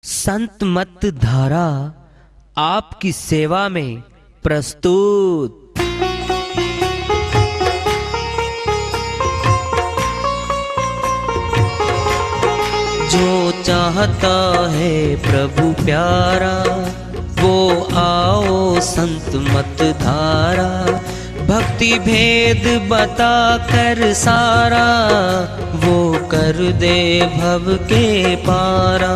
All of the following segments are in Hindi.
संत मत धारा आपकी सेवा में प्रस्तुत। जो चाहता है प्रभु प्यारा वो आओ संत मत धारा। भक्ति भेद बता कर सारा वो कर दे भव के पारा।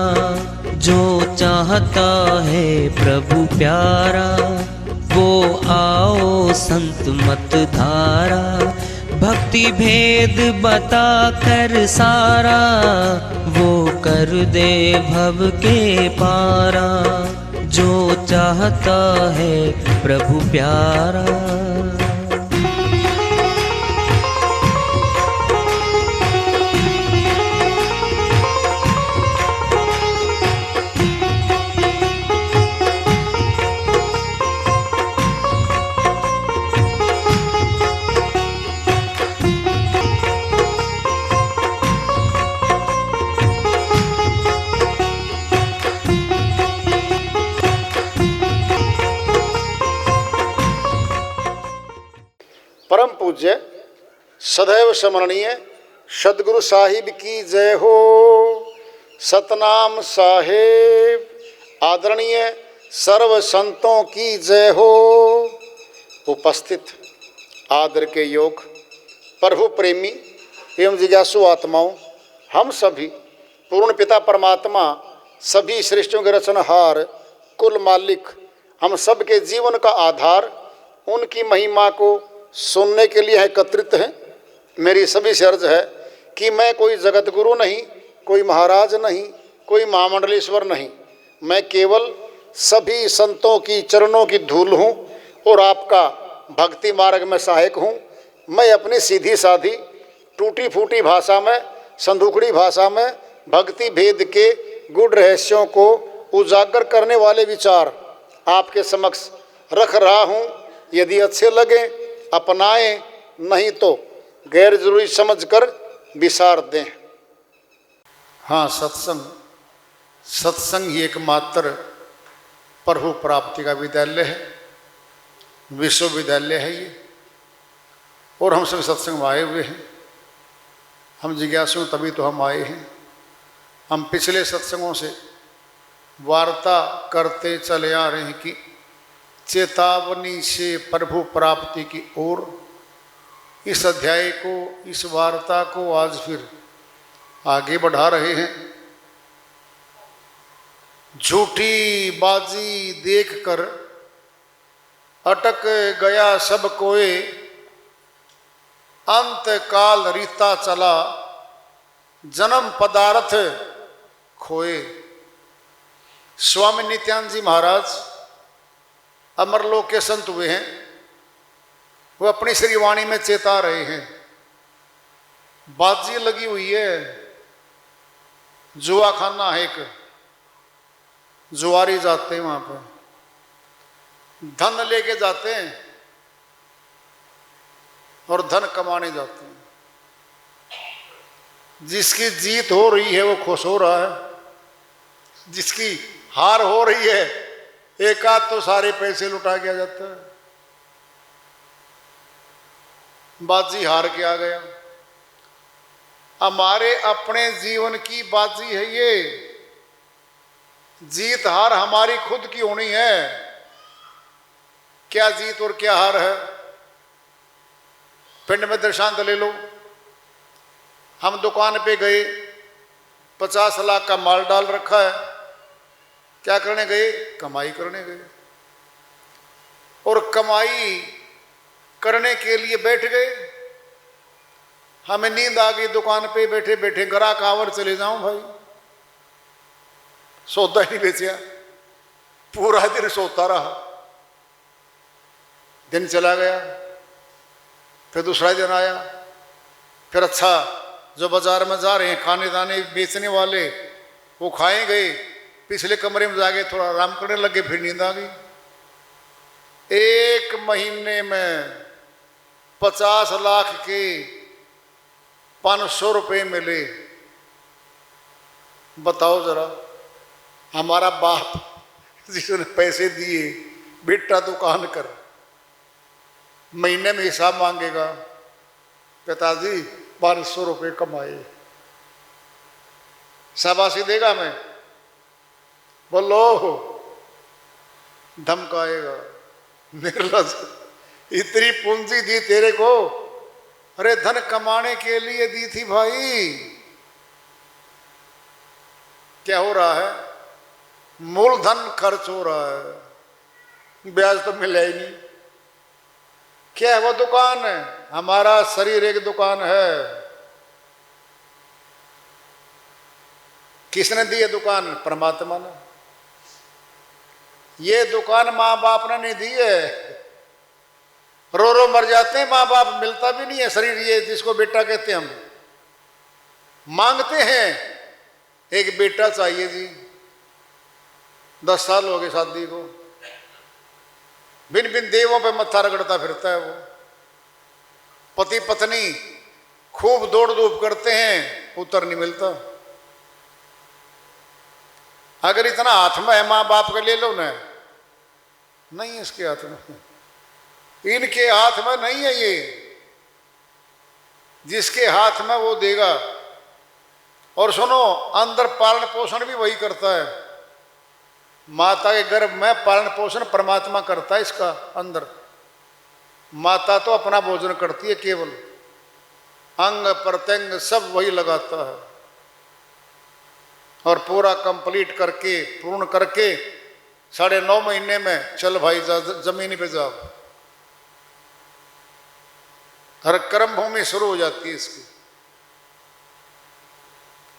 जो चाहता है प्रभु प्यारा वो आओ संत मत धारा। भक्ति भेद बता कर सारा वो कर दे भव के पारा। जो चाहता है प्रभु प्यारा। परम पूज्य सदैव स्मरणीय सदगुरु साहिब की जय हो। सतनाम साहेब आदरणीय सर्व संतों की जय हो। उपस्थित आदर के योग प्रभु प्रेमी एवं जिज्ञासु आत्माओं, हम सभी पूर्ण पिता परमात्मा सभी सृष्टियों के रचनहार कुल मालिक हम सब के जीवन का आधार उनकी महिमा को सुनने के लिए एकत्रित हैं। मेरी सभी से अर्ज है कि मैं कोई जगत गुरु नहीं, कोई महाराज नहीं, कोई महामंडलेश्वर नहीं। मैं केवल सभी संतों की चरणों की धूल हूँ और आपका भक्ति मार्ग में सहायक हूँ। मैं अपनी सीधी साधी टूटी फूटी भाषा में, संदूकड़ी भाषा में भक्ति भेद के गूढ़ रहस्यों को उजागर करने वाले विचार आपके समक्ष रख रहा हूँ। यदि अच्छे लगे अपनाएं, नहीं तो गैर जरूरी समझकर विसार दें। हाँ, सत्संग ही एकमात्र प्रभु प्राप्ति का विद्यालय है, विश्वविद्यालय है ये। और हम सभी सत्संग में आए हुए हैं। हम जिज्ञासु तभी तो हम आए हैं। हम पिछले सत्संगों से वार्ता करते चले आ रहे हैं कि चेतावनी से प्रभु प्राप्ति की ओर। इस अध्याय को, इस वार्ता को आज फिर आगे बढ़ा रहे हैं। झूठी बाजी देखकर अटक गया सब कोई, अंत काल रीता चला जन्म पदार्थ खोए। स्वामी नित्यानंद जी महाराज अमरलोक के संत हुए हैं। वो अपनी श्री वाणी में चेता रहे हैं, बाजी लगी हुई है, जुआ खाना है एक, जुआरी जाते हैं वहां पर, धन लेके जाते हैं और धन कमाने जाते हैं। जिसकी जीत हो रही है वो खुश हो रहा है, जिसकी हार हो रही है एक आध तो सारे पैसे लुटा के आ जाता है। बाजी हार के आ गया। हमारे अपने जीवन की बाजी है ये। जीत हार हमारी खुद की होनी है। क्या जीत और क्या हार है? पिंड में दृष्टांत ले लो। हम दुकान पे गए, 50 लाख का माल डाल रखा है। क्या करने गए? कमाई करने गए। और कमाई करने के लिए बैठ गए। हमें नींद आ गई, दुकान पे बैठे बैठे ग्राहक आवर चले जाऊं भाई। सौदा ही नहीं बेचा, पूरा दिन सोता रहा। दिन चला गया, फिर दूसरा दिन आया। फिर अच्छा, जो बाजार में जा रहे हैं खाने दाने बेचने वाले, वो खाए गए, पिछले कमरे में जाके थोड़ा आराम करने लगे, फिर नींद आ गई। एक महीने में 50 लाख के 500 रुपये मिले। बताओ जरा, हमारा बाप जिसने पैसे दिए, बेटा दुकान कर, महीने में हिसाब मांगेगा, पिताजी 500 रुपये कमाए, शाबाशी देगा मैं? बोलो, धमकाएगा, निर्लज, इतनी पूंजी दी तेरे को, अरे धन कमाने के लिए दी थी भाई। क्या हो रहा है? मूलधन खर्च हो रहा है, ब्याज तो मिला ही नहीं। क्या है वो दुकान? है हमारा शरीर एक दुकान है। किसने दी है दुकान? परमात्मा ने। ये दुकान माँ बाप ने नहीं दी है। रो रो मर जाते हैं माँ बाप, मिलता भी नहीं है शरीर, ये जिसको बेटा कहते हैं हम। मांगते हैं एक बेटा चाहिए जी, 10 साल हो गए शादी को, भिन्न भिन्न देवों पे मत्था रगड़ता फिरता है वो। पति पत्नी खूब दौड़ धूप करते हैं, पुत्र नहीं मिलता। अगर इतना हाथ में है माँ बाप का ले लो ना, नहीं है इसके हाथ में, इनके हाथ में नहीं है ये, जिसके हाथ में वो देगा। और सुनो, अंदर पालन पोषण भी वही करता है। माता के गर्भ में पालन पोषण परमात्मा करता है इसका अंदर। माता तो अपना भोजन करती है केवल, अंग प्रत्यंग सब वही लगाता है। और पूरा कंप्लीट करके, पूर्ण करके 9.5 महीने में चल भाई जा जमीन पे जाओ। हर कर्म भूमि शुरू हो जाती है इसकी।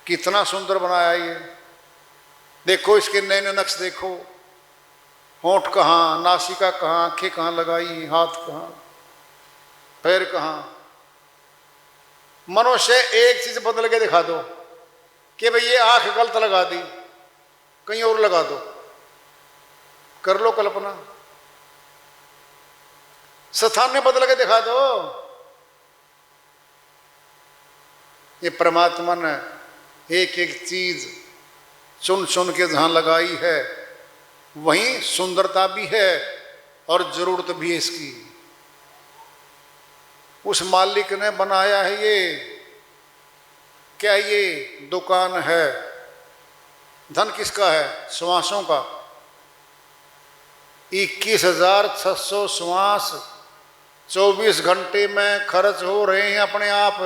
कितना सुंदर बनाया ये, देखो इसके नए नए नक्श देखो, होंठ कहाँ, नासिका कहाँ, आंखें कहाँ लगाई, हाथ कहाँ, पैर कहाँ। मनुष्य एक चीज बदल के दिखा दो कि भाई ये आंख गलत लगा दी, कहीं और लगा दो, कर लो कल्पना। स्थान में बदल के दिखा दो। ये परमात्मा ने एक एक चीज चुन चुन के जहां लगाई है, वहीं सुंदरता भी है और जरूरत भी है इसकी। उस मालिक ने बनाया है ये। क्या ये दुकान है? धन किसका है? श्वासों का। 21,600 श्वास 24 घंटे में खर्च हो रहे हैं अपने आप।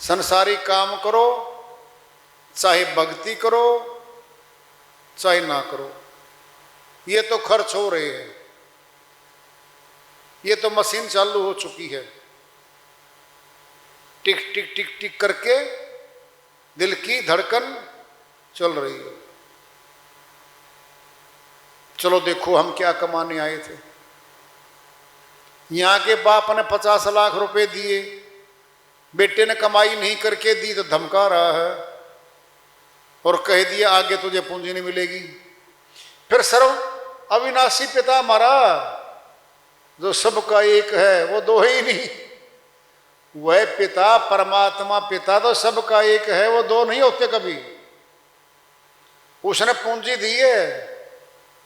संसारी काम करो, चाहे भक्ति करो चाहे ना करो, ये तो खर्च हो रहे हैं। ये तो मशीन चालू हो चुकी है, टिक टिक टिक टिक करके दिल की धड़कन चल रही है। चलो देखो हम क्या कमाने आए थे। यहाँ के बाप ने 50 लाख रुपए दिए, बेटे ने कमाई नहीं करके दी तो धमका रहा है और कह दिया आगे तुझे पूंजी नहीं मिलेगी। फिर सर्व अविनाशी पिता हमारा जो सबका एक है, वो दो ही नहीं। वह पिता परमात्मा पिता तो सबका एक है, वो दो नहीं होते कभी। उसने पूंजी दी है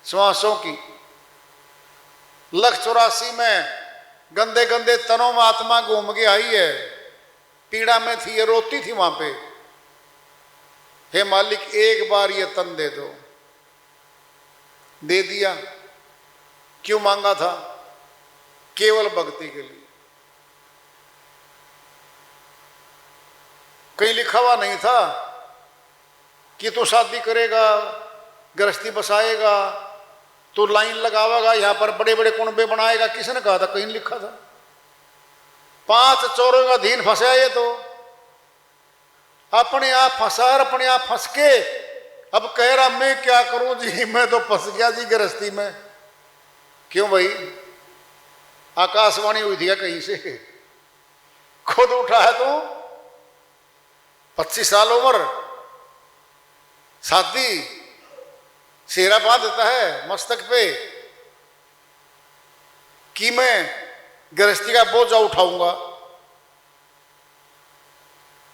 श्वासों की। 184 में गंदे गंदे तनों में आत्मा घूम के आई है, पीड़ा में थी, ये रोती थी वहां पे। हे मालिक एक बार ये तन दे दो। दे दिया। क्यों मांगा था? केवल भक्ति के लिए। कहीं लिखा हुआ नहीं था कि तू शादी करेगा, गृहस्थी बसाएगा, तू लाइन लगावेगा, यहां पर बड़े बड़े कुंबे बनाएगा। किसने कहा था? कहीं लिखा था? 5 चोरों का अधीन फंसा ये तो अपने आप फंसा, अपने आप फंस के अब कह रहा मैं क्या करूं जी, मैं तो फंस गया जी गृहस्थी में। क्यों भाई? आकाशवाणी हुई थी कहीं से? खुद उठा है तू? 25 साल उम्र, शादी, सेहरा बांध देता है मस्तक पे कि मैं गृहस्थी का बोझा उठाऊंगा।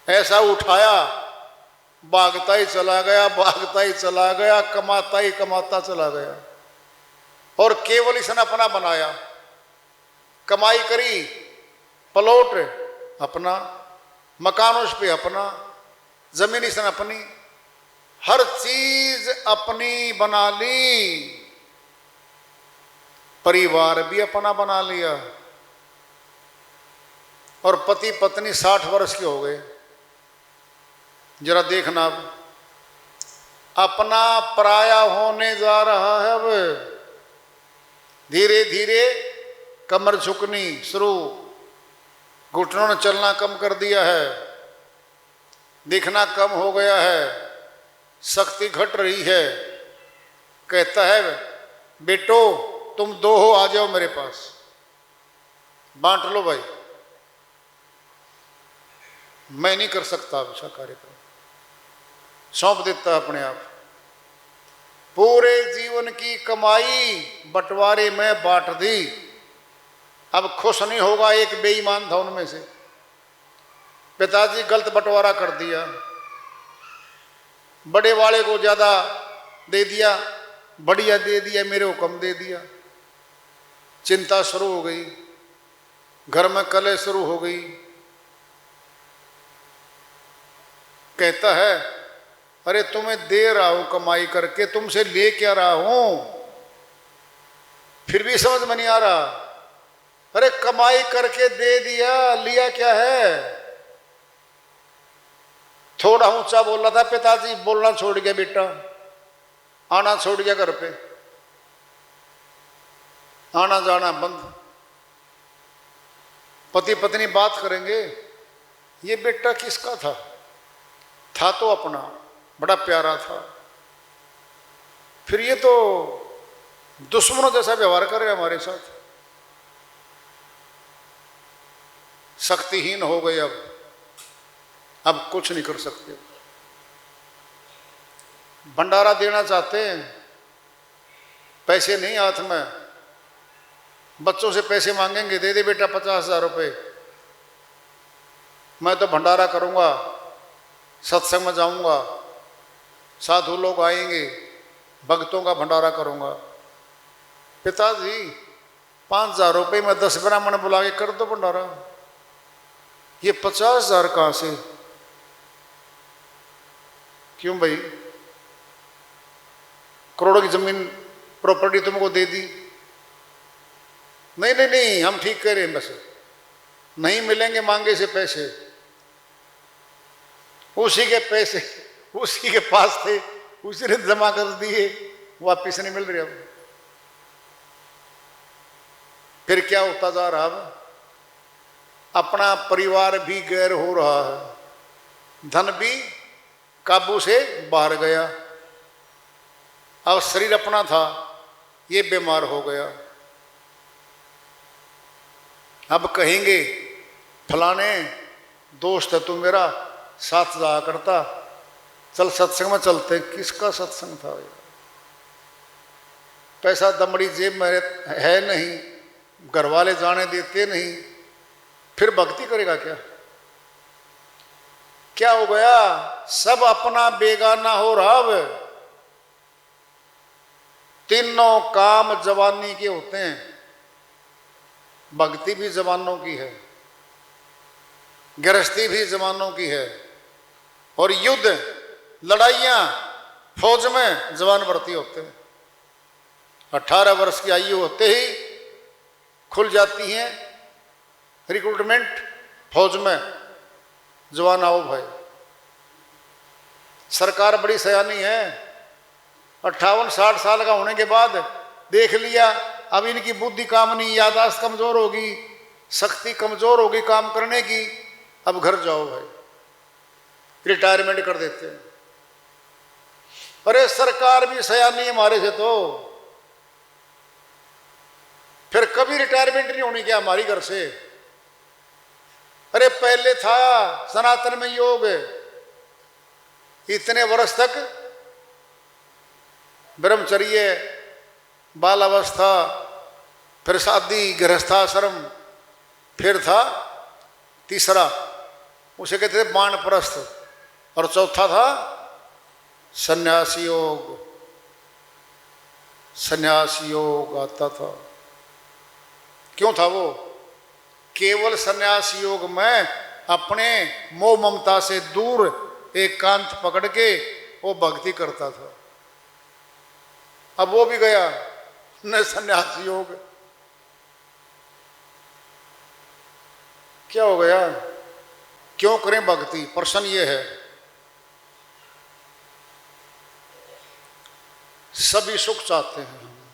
ऐसा उठाया भागता ही चला गया, भागता ही चला गया, कमाता ही कमाता चला गया। और केवल इसने अपना बनाया, कमाई करी, प्लॉट अपना, मकान उस पे अपना, जमीन इसने अपनी, हर चीज अपनी बना ली, परिवार भी अपना बना लिया। और पति पत्नी 60 वर्ष के हो गए। जरा देखना, अब अपना पराया होने जा रहा है। अब धीरे धीरे कमर झुकनी शुरू, घुटनों ने चलना कम कर दिया है, दिखना कम हो गया है, शक्ति घट रही है। कहता है बेटो तुम 2 हो, आ जाओ मेरे पास, बांट लो भाई, मैं नहीं कर सकता अच्छा कार्यक्रम। सौंप देता अपने आप, पूरे जीवन की कमाई बंटवारे में बांट दी। अब खुश नहीं होगा, एक बेईमान था उनमें से, पिताजी गलत बंटवारा कर दिया, बड़े वाले को ज्यादा दे दिया, बढ़िया दे दिया, मेरे को कम दे दिया। चिंता शुरू हो गई, घर में कलह शुरू हो गई। कहता है अरे तुम्हें दे रहा हूं कमाई करके, तुमसे ले क्या रहा हूं, फिर भी समझ में नहीं आ रहा। अरे कमाई करके दे दिया, लिया क्या है। थोड़ा ऊंचा बोल रहा था, पिताजी बोलना छोड़ गया, बेटा आना छोड़ गया, घर पे आना जाना बंद। पति पत्नी बात करेंगे, ये बेटा किसका था तो अपना, बड़ा प्यारा था, फिर ये तो दुश्मनों जैसा व्यवहार कर रहे हमारे साथ, शक्तिहीन हो गए। अब कुछ नहीं कर सकते। भंडारा देना चाहते हैं, पैसे नहीं हाथ में, बच्चों से पैसे मांगेंगे, दे दे बेटा 50,000 रुपये, मैं तो भंडारा करूंगा, सत्संग में जाऊंगा, साधु लोग आएंगे, भक्तों का भंडारा करूंगा। पिताजी 5,000 रुपये में 10 ब्राह्मण बुला के कर दो भंडारा, ये 50,000 कहाँ से। क्यों भाई, करोड़ों की जमीन प्रॉपर्टी तुमको दे दी। नहीं नहीं नहीं, हम ठीक कह रहे हैं, बस नहीं मिलेंगे मांगे से पैसे, उसी के पैसे उसी के पास थे, उसी ने जमा कर दिए, वापिस नहीं मिल रहे। अब फिर क्या होता जा रहा, अब अपना परिवार भी गैर हो रहा है, धन भी काबू से बाहर गया। अब शरीर अपना था, ये बीमार हो गया। अब कहेंगे फलाने दोस्त है तू मेरा, साथ जाया करता, चल सत्संग में चलते। किसका सत्संग था, पैसा दमड़ी जेब में है नहीं, घर वाले जाने देते नहीं, फिर भक्ति करेगा क्या। क्या हो गया, सब अपना बेगाना हो रहा। अब तीनों काम जवानी के होते हैं, भक्ति भी जवानों की है, गृहस्थी भी जवानों की है, और युद्ध लड़ाइयां फौज में जवान भर्ती होते हैं। 18 वर्ष की आयु होते ही खुल जाती हैं रिक्रूटमेंट फौज में, जवान आओ भाई। सरकार बड़ी सयानी है, 58-60 साल का होने के बाद देख लिया अब इनकी बुद्धि काम नहीं, याददाश्त कमजोर होगी, शक्ति कमजोर होगी काम करने की, अब घर जाओ भाई, रिटायरमेंट कर देते हैं। अरे सरकार भी सयानी हमारे से, तो फिर कभी रिटायरमेंट नहीं होनी क्या हमारी घर से। अरे पहले था सनातन में योग, इतने वर्ष तक ब्रह्मचर्य, बाल अवस्था, फिर शादी, गृहस्थाश्रम, फिर था तीसरा, उसे कहते थे बाणप्रस्थ, और चौथा था संन्यास योग। संन्यास योग आता था। क्यों था वो? केवल संन्यास योग में अपने मोह ममता से दूर एकांत पकड़ के वो भक्ति करता था। अब वो भी गया न संन्यास योग। क्या हो गया? क्यों करें भक्ति? प्रश्न ये है। सभी सुख चाहते हैं,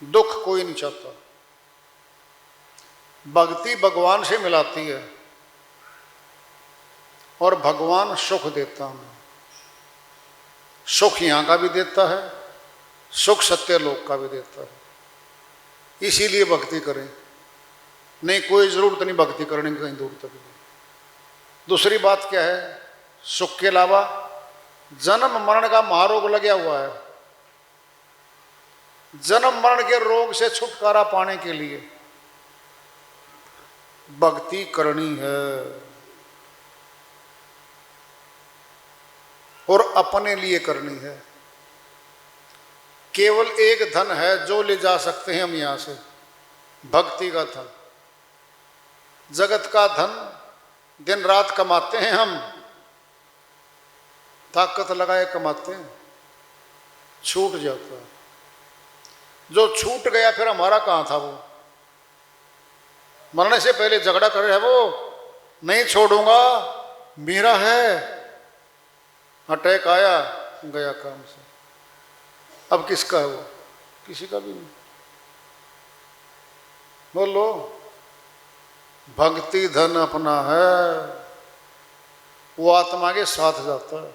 दुख कोई नहीं चाहता। भक्ति भगवान से मिलाती है और भगवान सुख देता है। सुख यहाँ का भी देता है, सुख सत्य लोक का भी देता है। इसीलिए भक्ति करें, नहीं कोई जरूरत नहीं भक्ति करने की, कहीं दूर तक नहीं। दूसरी बात क्या है? सुख के अलावा जन्म मरण का महारोग लगा हुआ है। जन्म मरण के रोग से छुटकारा पाने के लिए भक्ति करनी है और अपने लिए करनी है। केवल एक धन है जो ले जा सकते हैं हम यहां से, भक्ति का धन। जगत का धन दिन रात कमाते हैं हम, ताकत लगाए कमाते हैं, छूट जाता है। जो छूट गया फिर हमारा कहाँ था? वो मरने से पहले झगड़ा कर रहा है, वो नहीं छोड़ूंगा, मेरा है। अटैक आया, गया काम से। अब किसका है वो? किसी का भी नहीं। बोलो, भक्ति धन अपना है, वो आत्मा के साथ जाता है।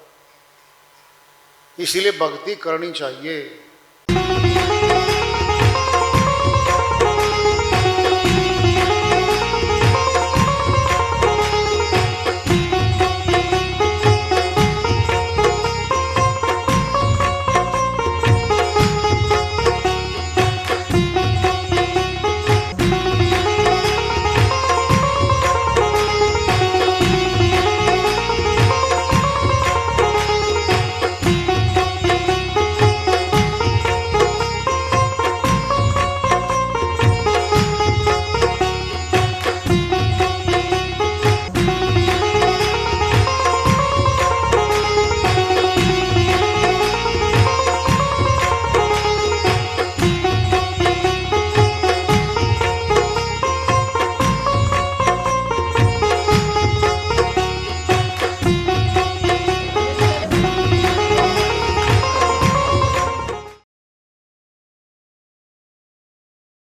इसीलिए भक्ति करनी चाहिए।